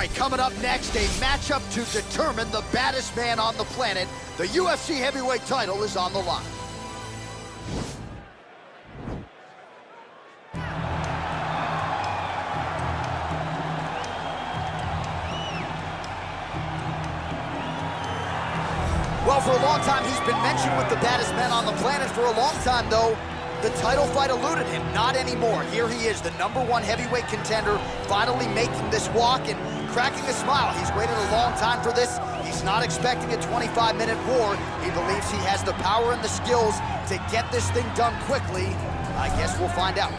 right, coming up next, a matchup to determine the baddest man on the planet. The UFC heavyweight title is on the line. Well, for a long time, he's been mentioned with the baddest men on the planet. For a long time, though, the title fight eluded him. Not anymore. Here he is, the #1 heavyweight contender, finally making this walk and cracking a smile. He's waited a long time for this. He's not expecting a 25-minute war. He believes he has the power and the skills to get this thing done quickly. I guess we'll find out.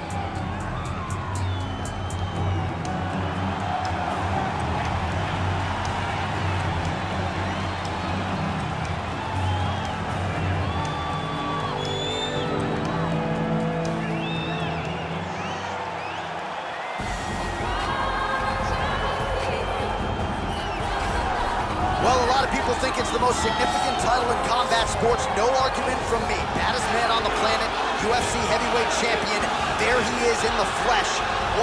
Well, a lot of people think it's the most significant title in combat sports. No argument from me. Baddest man on the planet, UFC heavyweight champion. There he is in the flesh.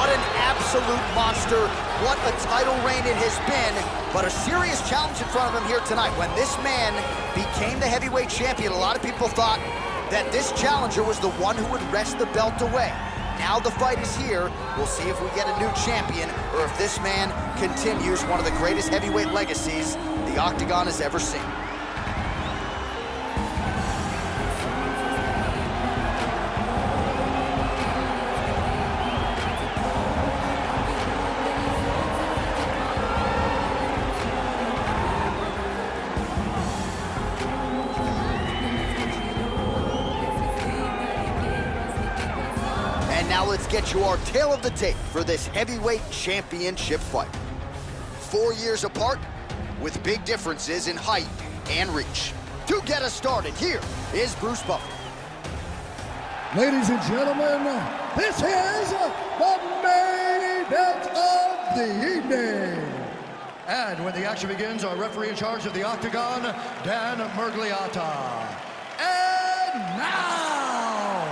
What an absolute monster. What a title reign it has been. But a serious challenge in front of him here tonight. When this man became the heavyweight champion, a lot of people thought that this challenger was the one who would wrest the belt away. Now the fight is here. We'll see if we get a new champion or if this man continues one of the greatest heavyweight legacies the Octagon has ever seen. And now let's get you our tale of the tape for this heavyweight championship fight. 4 years apart, with big differences in height and reach. To get us started, here is Bruce Buffer. Ladies and gentlemen, this is the main event of the evening. And when the action begins, our referee in charge of the Octagon, Dan Murgliata. And now,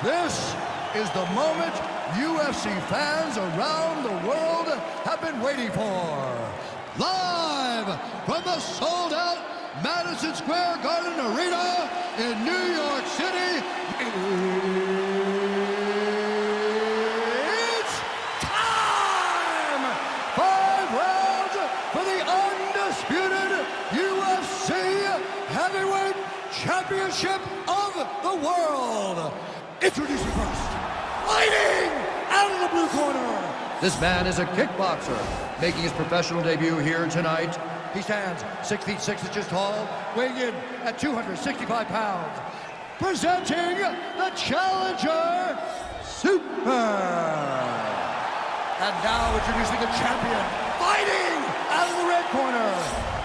this is the moment UFC fans around the world have been waiting for. Live from the sold-out Madison Square Garden Arena in New York City, it's time! 5 rounds for the undisputed UFC Heavyweight Championship of the world. Introducing first, fighting out of the blue corner. This man is a kickboxer, making his professional debut here tonight. He stands 6 feet 6 inches tall, weighing in at 265 pounds. Presenting the challenger, Super. And now introducing the champion, fighting out of the red corner.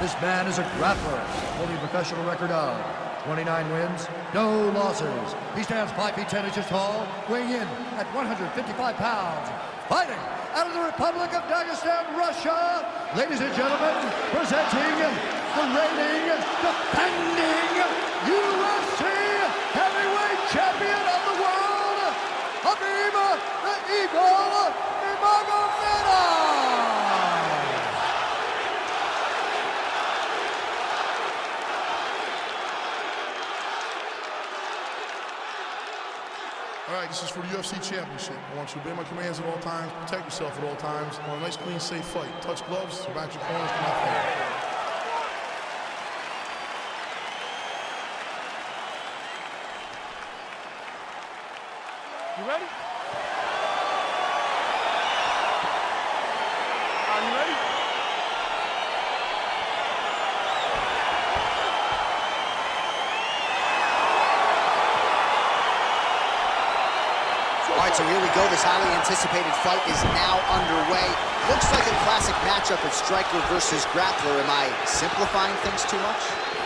This man is a grappler, holding a professional record of 29 wins, no losses. He stands 5 feet 10 inches tall, weighing in at 155 pounds. Fighting out of the Republic of Dagestan, Russia, ladies and gentlemen, presenting the reigning, defending UFC heavyweight champion of the world, Khabib the Eagle Nurmagomedov. All right, this is for the UFC Championship. I want you to obey my commands at all times, protect yourself at all times. I want a nice, clean, safe fight. Touch gloves, back your corners, come out fight. You ready? Are you ready? All right, so here we go. This highly anticipated fight is now underway. Looks like a classic matchup of striker versus grappler. Am I simplifying things too much?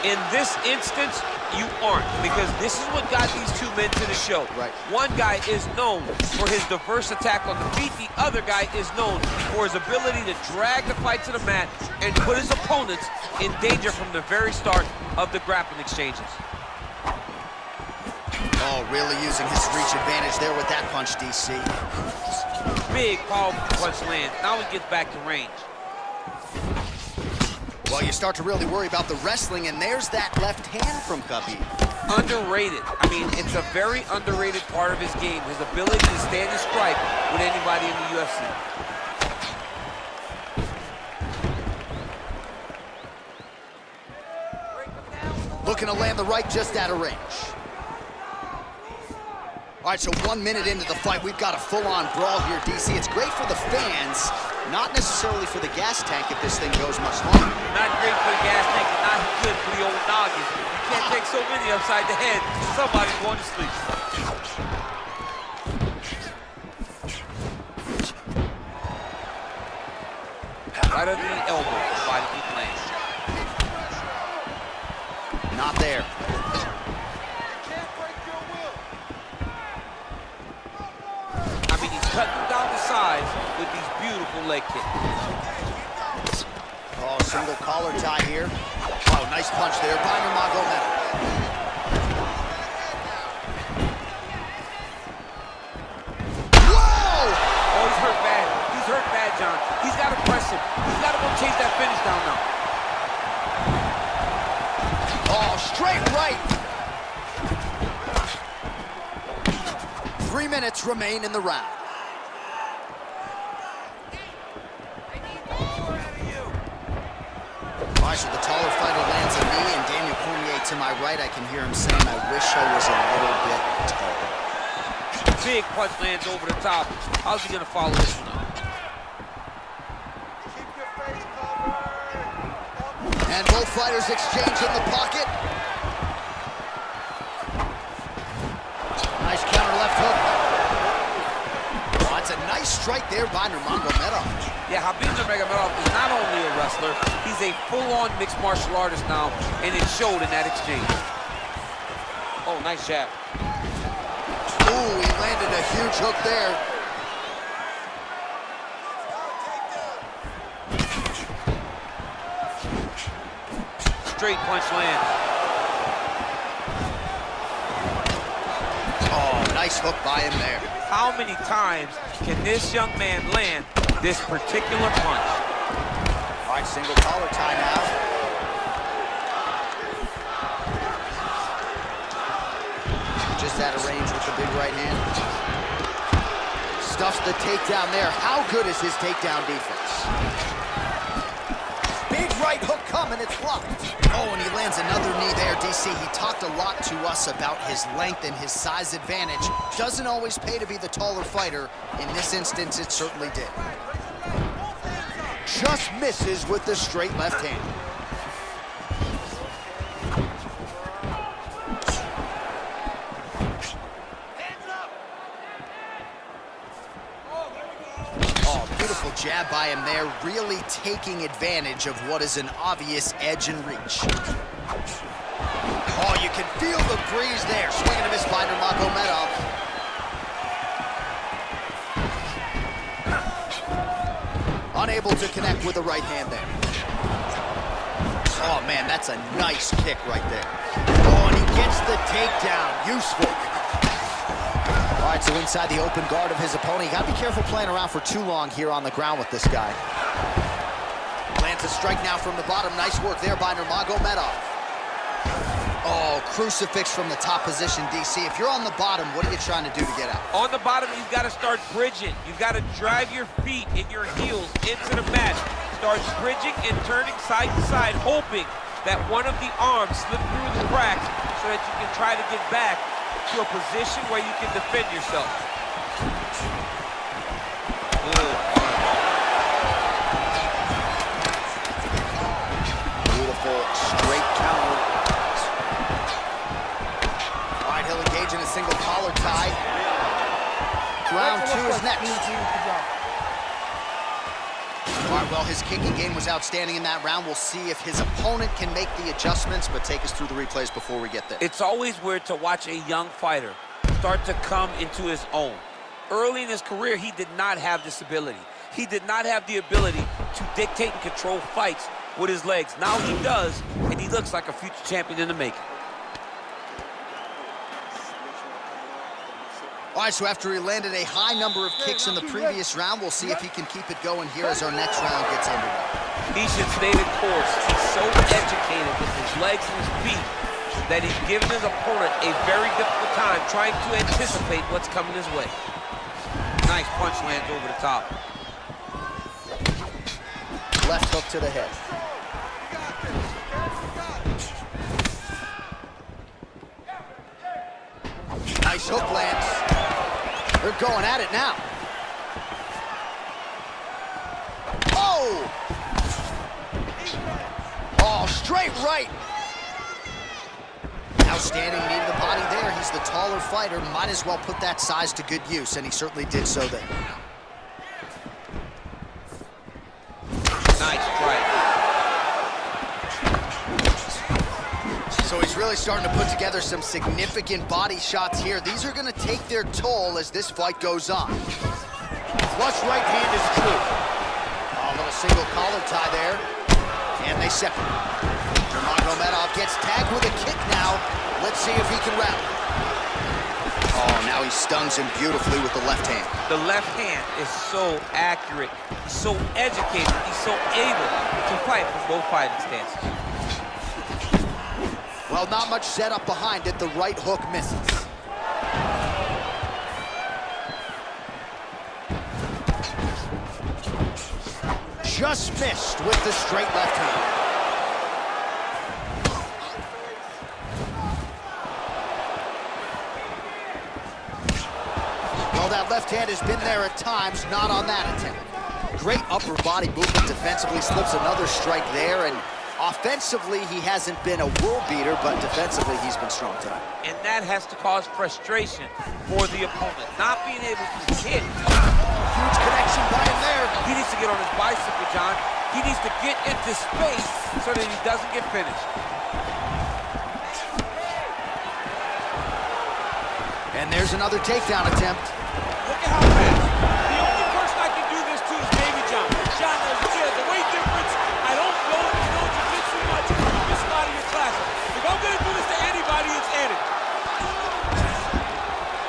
In this instance, you aren't, because this is what got these two men to the show. Right. One guy is known for his diverse attack on the feet. The other guy is known for his ability to drag the fight to the mat and put his opponents in danger from the very start of the grappling exchanges. Oh, really using his reach advantage there with that punch, DC. Big, powerful punch lands. Now he gets back to range. Well, you start to really worry about the wrestling, and there's that left hand from Khabib. Underrated. I mean, it's a very underrated part of his game, his ability to stand and strike with anybody in the UFC. Looking to land the right just out of range. All right, so 1 minute into the fight, we've got a full-on brawl here, DC. It's great for the fans, not necessarily for the gas tank if this thing goes much longer. Not great for the gas tank, not good for the old noggin. You can't take so many upside the head. Somebody's going to sleep. Right under the elbow, the body keep lands. Not there. I mean, he's cutting down the sides with these beautiful leg kicks. Oh, single collar tie here. Oh, nice punch there by Nurmagomedov. Whoa! Oh, he's hurt bad. He's hurt bad, John. He's got to press him. He's got to go chase that finish down now. Oh, straight right. 3 minutes remain in the round. All right, so the taller fighter lands a knee, and Daniel Cormier to my right, I can hear him saying, I wish I was a little bit taller. Big punch lands over the top. How's he going to follow this one up? And both fighters exchange in the pocket. Nice counter left hook. Oh, it's a nice strike there by Nurmagomedov. Yeah, Khabib Nurmagomedov is not only a wrestler, he's a full-on mixed martial artist now, and it showed in that exchange. Oh, nice jab. Ooh, he landed a huge hook there. Straight punch lands. Oh, nice hook by him there. How many times can this young man land this particular punch? All right, single collar tie now. Just out of range with the big right hand. Stuffs the takedown there. How good is his takedown defense? Big right hook coming, it's blocked. Oh, and he lands another knee there, DC. He talked a lot to us about his length and his size advantage. Doesn't always pay to be the taller fighter. In this instance, it certainly did. Just misses with the straight left hand. Beautiful jab by him there, really taking advantage of what is an obvious edge and reach. Oh, you can feel the breeze there. Swing and a miss by Nurmagomedov. Unable to connect with the right hand there. Oh, man, that's a nice kick right there. Oh, and he gets the takedown. Useful. All right, so inside the open guard of his opponent. You gotta be careful playing around for too long here on the ground with this guy. Lands a strike now from the bottom. Nice work there by Nurmagomedov. Oh, crucifix from the top position, DC. If you're on the bottom, what are you trying to do to get out? On the bottom, you've got to start bridging. You've got to drive your feet and your heels into the mat. Start bridging and turning side to side, hoping that one of the arms slip through the cracks so that you can try to get back to a position where you can defend yourself. Beautiful straight counter. All right, he'll engage in a single collar tie. Round two is next. All right, well, his kicking game was outstanding in that round. We'll see if his opponent can make the adjustments, but take us through the replays before we get there. It's always weird to watch a young fighter start to come into his own. Early in his career, he did not have this ability. He did not have the ability to dictate and control fights with his legs. Now he does, and he looks like a future champion in the making. All right, so after he landed a high number of kicks in the previous round, we'll see if he can keep it going here as our next round gets underway. He should stay the course. He's so educated with his legs and his feet that he's given his opponent a very difficult time trying to anticipate what's coming his way. Nice punch lands over the top. Left hook to the head. Nice hook lands. They're going at it now. Oh! Oh, straight right. Outstanding knee to the body there. He's the taller fighter. Might as well put that size to good use, and he certainly did so there. Nice strike. So he's really starting to put together some significant body shots here. These are going to take their toll as this fight goes on. Flush right hand is true. A little single collar tie there. And they separate. Nurmagomedov gets tagged with a kick now. Let's see if he can rally. Oh, now he stuns him beautifully with the left hand. The left hand is so accurate, so educated, he's so able to fight from both fighting stances. Well, not much setup behind it. The right hook misses. Just missed with the straight left hand. Well, that left hand has been there at times, not on that attempt. Great upper body movement defensively, slips another strike there, and offensively, he hasn't been a world beater, but defensively, he's been strong tonight. And that has to cause frustration for the opponent, not being able to hit. Huge connection by him there. He needs to get on his bicycle, John. He needs to get into space so that he doesn't get finished. And there's another takedown attempt. Look at how fast. The only person I can do this to is Davey John. John, as you said, the weight difference, I don't know if you know jiu-jitsu much. This is out of your class. If I'm going to do this to anybody, it's Eddie.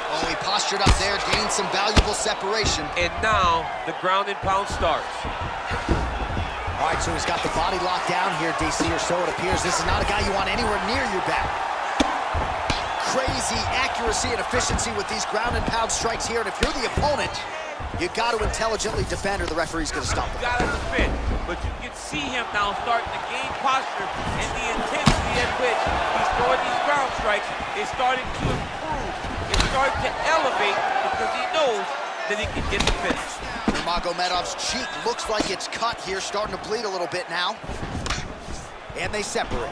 Oh, he postured up there, gained some valuable separation. And now the ground and pound starts. All right, so he's got the body locked down here, DC, or so it appears. This is not a guy you want anywhere near your back. Crazy accuracy and efficiency with these ground and pound strikes here, and if you're the opponent, you got to intelligently defend or the referee's going to stop it. You got to defend, but you can see him now starting to gain posture, and the intensity at which he's throwing these ground strikes is starting to improve. It's starting to elevate because he knows that he can get the finish. Nurmagomedov's cheek looks like it's cut here, starting to bleed a little bit now. And they separate.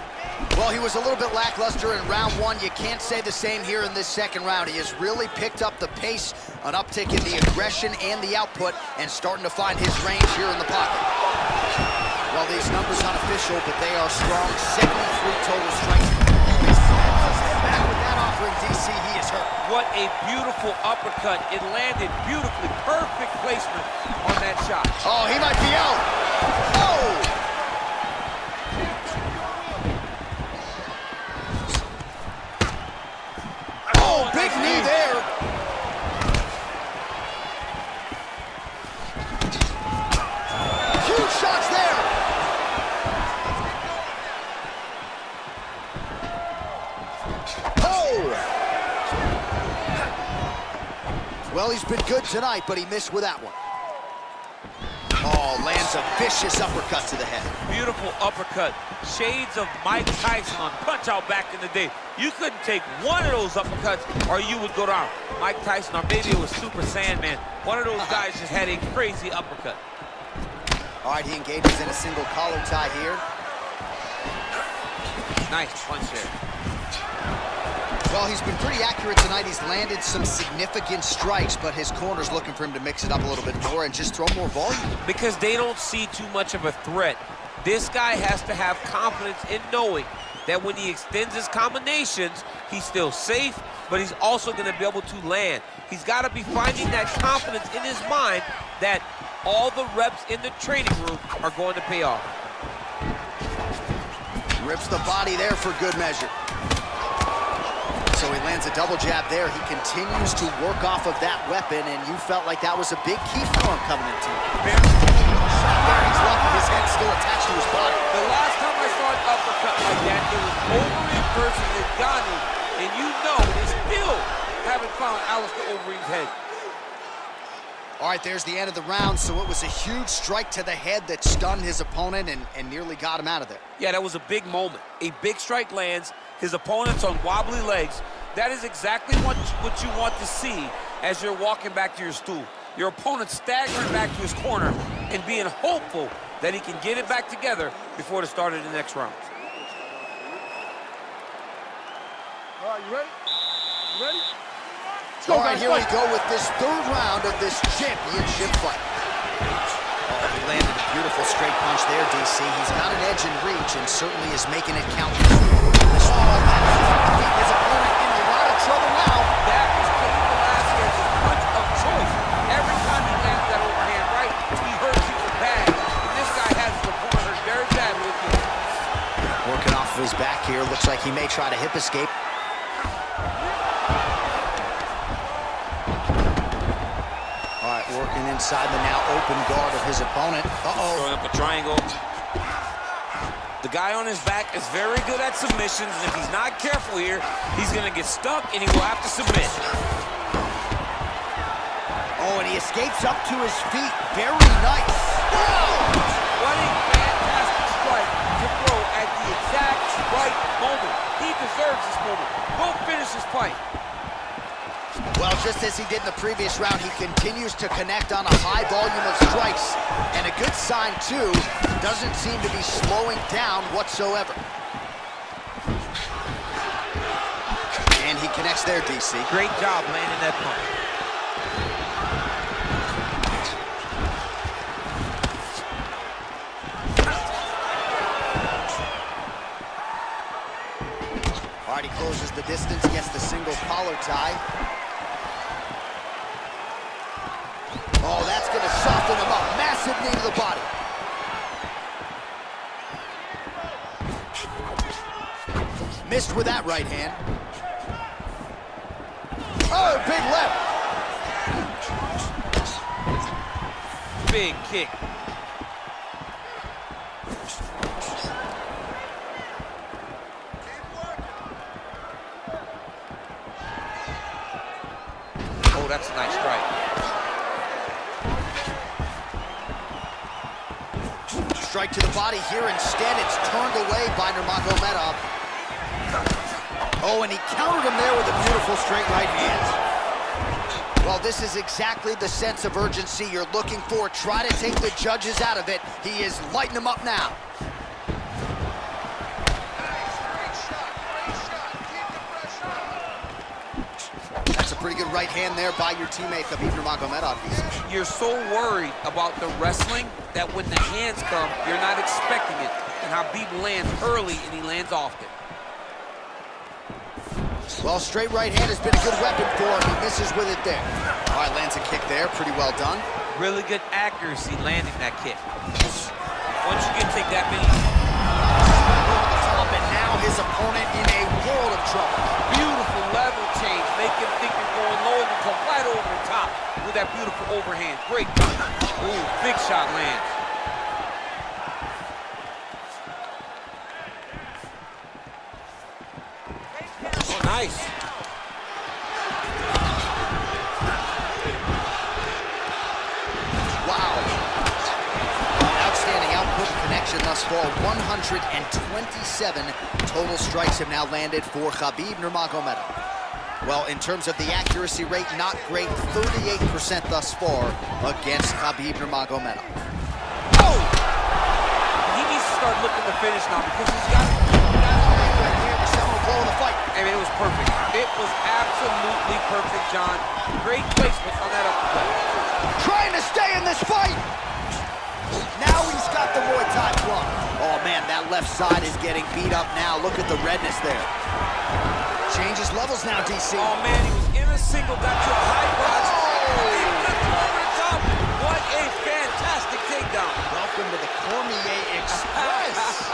Well, he was a little bit lackluster in round one. You can't say the same here in this second round. He has really picked up the pace, an uptick in the aggression and the output, and starting to find his range here in the pocket. Well, these numbers unofficial, but they are strong. 73 total strikes. Back with that offering, DC, he is hurt. What a beautiful uppercut. It landed beautifully. Perfect placement on that shot. Oh, he might be out. Oh! Oh, big knee there. Huge shots there. Oh! Well, he's been good tonight, but he missed with that one. Oh, lands a vicious uppercut to the head. Beautiful uppercut. Shades of Mike Tyson on Punch-Out back in the day. You couldn't take one of those uppercuts or you would go down. Mike Tyson, or maybe it was Super Sandman. One of those guys just had a crazy uppercut. All right, he engages in a single collar tie here. Nice punch there. Well, he's been pretty accurate tonight. He's landed some significant strikes, but his corner's looking for him to mix it up a little bit more and just throw more volume. Because they don't see too much of a threat. This guy has to have confidence in knowing that when he extends his combinations, he's still safe, but he's also going to be able to land. He's got to be finding that confidence in his mind that all the reps in the training room are going to pay off. Rips the body there for good measure. So he lands a double jab there. He continues to work off of that weapon, and you felt like that was a big key for him coming into it. Shot there, he's lucky. His head's still attached to versus Ngannou, and you know they still haven't found Alistair Overeem's head. All right, there's the end of the round, so it was a huge strike to the head that stunned his opponent and nearly got him out of there. Yeah, that was a big moment. A big strike lands, his opponent's on wobbly legs. That is exactly what you want to see as you're walking back to your stool. Your opponent staggering back to his corner and being hopeful that he can get it back together before the start of the next round. All right, you ready? You ready? All right, here we go with this third round of this championship fight. Oh, he landed a beautiful straight punch there, DC. He's got an edge in reach and certainly is making it count. His opponent in a lot of trouble now. That was Khabib Nurmagomedov's punch of choice. Every time he lands that overhand right, he hurts people bad. And this guy has his opponent hurt very badly. Working off of his back here. Looks like he may try to hip escape. Working inside the now open guard of his opponent. Uh-oh. Throwing up a triangle. The guy on his back is very good at submissions, and if he's not careful here, he's going to get stuck, and he will have to submit. Oh, and he escapes up to his feet. Very nice. Wow! What a fantastic strike to throw at the exact right moment. He deserves this moment. Go finish his fight. Well, just as he did in the previous round, he continues to connect on a high volume of strikes. And a good sign, too, doesn't seem to be slowing down whatsoever. And he connects there, DC. Great job landing that punch. All right, he closes the distance, gets the single collar tie. Oh, that's going to soften him up. Massive knee to the body. Missed with that right hand. Oh, big left. Big kick. Oh, that's a nice strike. Strike to the body here. Instead, it's turned away by Nurmagomedov. Oh, and he countered him there with a beautiful straight right hand. Well, this is exactly the sense of urgency you're looking for. Try to take the judges out of it. He is lighting them up now. That's a pretty good right hand there by your teammate, Khabib Nurmagomedov. You're so worried about the wrestling that when the hands come, you're not expecting it. And Khabib lands early and he lands often. Well, straight right hand has been a good weapon for him. He misses with it there. All right, lands a kick there. Pretty well done. Really good accuracy landing that kick. Once you can take that many... And now his opponent in a world of trouble. Beautiful level change. Make him think you're going low and come right over the top with that beautiful overhand. Great punch. Ooh, big shot land. Oh, nice. Wow. Outstanding output and connection thus far. 127 total strikes have now landed for Khabib Nurmagomedov. Well, in terms of the accuracy rate, not great. 38% thus far against Khabib Nurmagomedov. Oh! He needs to start looking to finish now because he's got Right here, the seminal blow of the fight. I mean, it was perfect. It was absolutely perfect, John. Great placement on that uppercut. Trying to stay in this fight. Now he's got the Muay Thai plug. Oh, man, that left side is getting beat up now. Look at the redness there. Changes levels now, DC. Oh, man, he was in a single, got to a high box. Oh! Over the top. What a fantastic takedown. Welcome to the Cormier Express.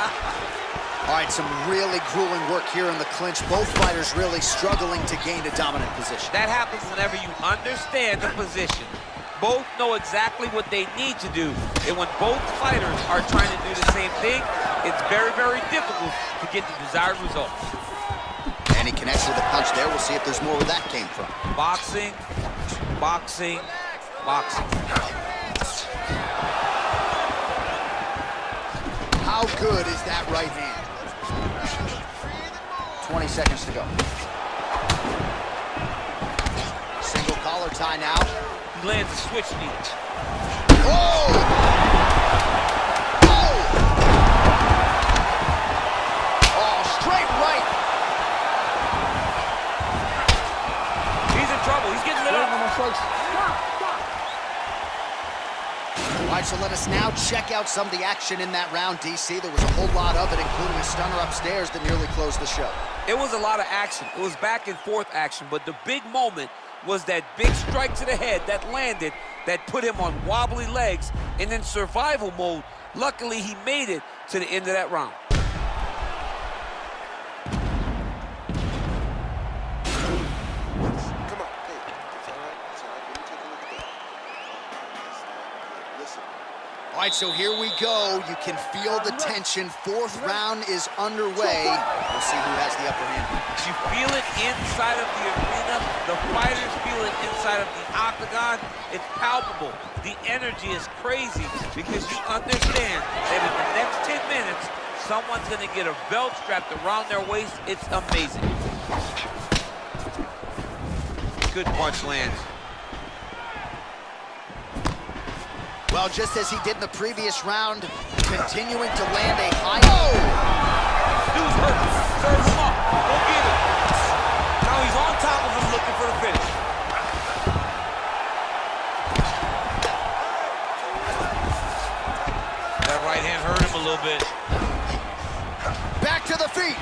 All right, some really grueling work here in the clinch. Both fighters really struggling to gain a dominant position. That happens whenever you understand the position. Both know exactly what they need to do. And when both fighters are trying to do the same thing, it's very, very difficult to get the desired results. Connects with a punch there. We'll see if there's more where that came from. Boxing, boxing, boxing. How good is that right hand? 20 seconds to go. Single collar tie now. He lands a switch knee. Oh! Oh! Oh, straight right. He's in trouble. He's getting lit up. All right, so let us now check out some of the action in that round, DC. There was a whole lot of it, including a stunner upstairs that nearly closed the show. It was a lot of action. It was back and forth action, but the big moment was that big strike to the head that landed, that put him on wobbly legs and in survival mode. Luckily, he made it to the end of that round. Come on, hey, it's all right, it's all right. Let me take a look at that. Listen. All right, so here we go. You can feel the tension. Fourth round is underway. We'll see who has the upper hand. You feel it inside of the arena. The fighters feel it inside of the octagon. It's palpable. The energy is crazy because you understand that in the next 10 minutes, someone's going to get a belt strapped around their waist. It's amazing. Good punch lands. Well, just as he did in the previous round, continuing to land a high... Oh! Dude's hurt. Serve him up. Go get him. Now he's on top of him looking for the finish. That right hand hurt him a little bit. Back to the feet.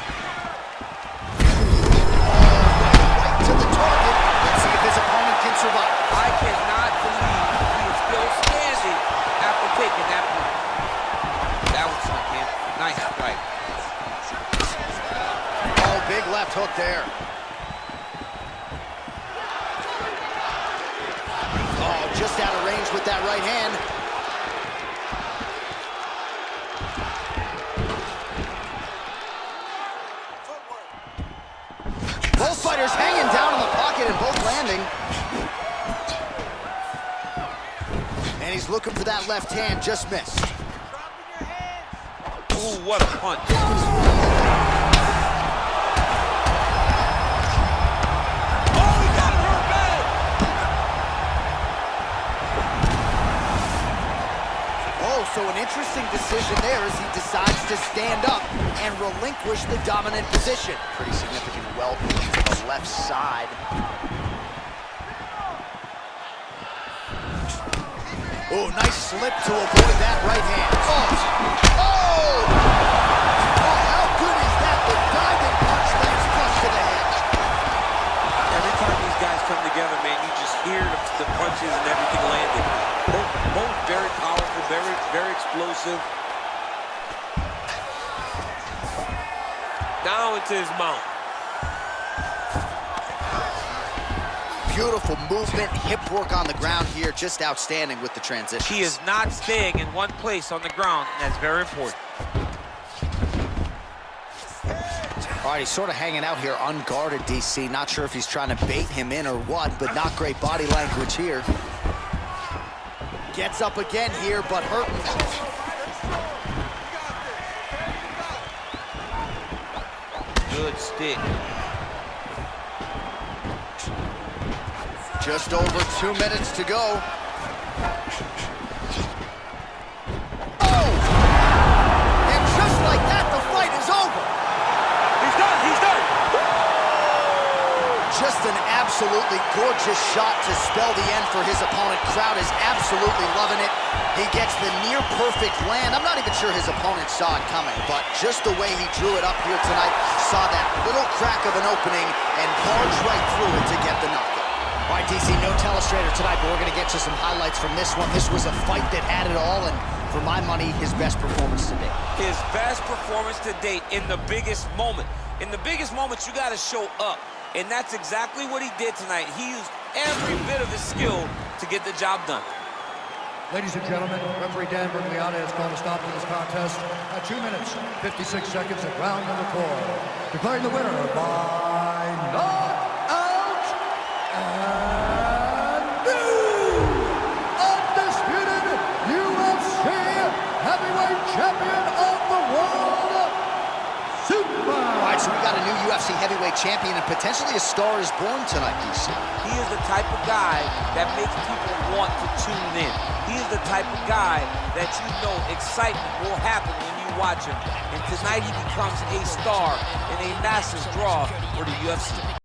Right to the target. Let's see if his opponent can survive. I cannot believe he is still standing after taking that punch. That was something. Nice strike. Oh, big left hook there. Oh, just out of range with that right hand. Both fighters hanging down in the pocket and both landing. And he's looking for that left hand, just missed. Ooh, what a punch. So an interesting decision there as he decides to stand up and relinquish the dominant position. Pretty significant welt to the left side. Oh, nice slip to avoid that right hand. Oh! Oh! Oh, how good is that? The diving punch lands flush to the head. Every time these guys come together, man, you just hear the punches and everything landing. Both very powerful, very explosive. Down into his mount. Beautiful movement, hip work on the ground here, just outstanding with the transition. He is not staying in one place on the ground, and that's very important. All right, he's sort of hanging out here unguarded, DC. Not sure if he's trying to bait him in or what, but not great body language here. Gets up again here, but hurting. Good stick. Just over 2 minutes to go. Oh! And just like that, the fight is over. He's done, he's done. Just an absolutely gorgeous shot to spell the end for his opponent. Crowd is absolutely loving it. He gets the near-perfect land. I'm not even sure his opponent saw it coming, but just the way he drew it up here tonight, saw that little crack of an opening and barged right through it to get the knockout. All right, DC, no telestrator tonight, but we're going to get to some highlights from this one. This was a fight that had it all, and for my money, his best performance to date. His best performance to date in the biggest moment. In the biggest moments, you got to show up. And that's exactly what he did tonight. He used every bit of his skill to get the job done. Ladies and gentlemen, referee Dan Bergliata has called a stop to this contest at 2 minutes, 56 seconds at round number 4. Declaring the winner by knockout and new undisputed UFC heavyweight champion of the world, Super. All right, so we got a new UFC heavyweight champion, and potentially a star is born tonight, DC. He is the type of guy that makes people want to tune in. He is the type of guy that you know excitement will happen when you watch him. And tonight he becomes a star and a massive draw for the UFC.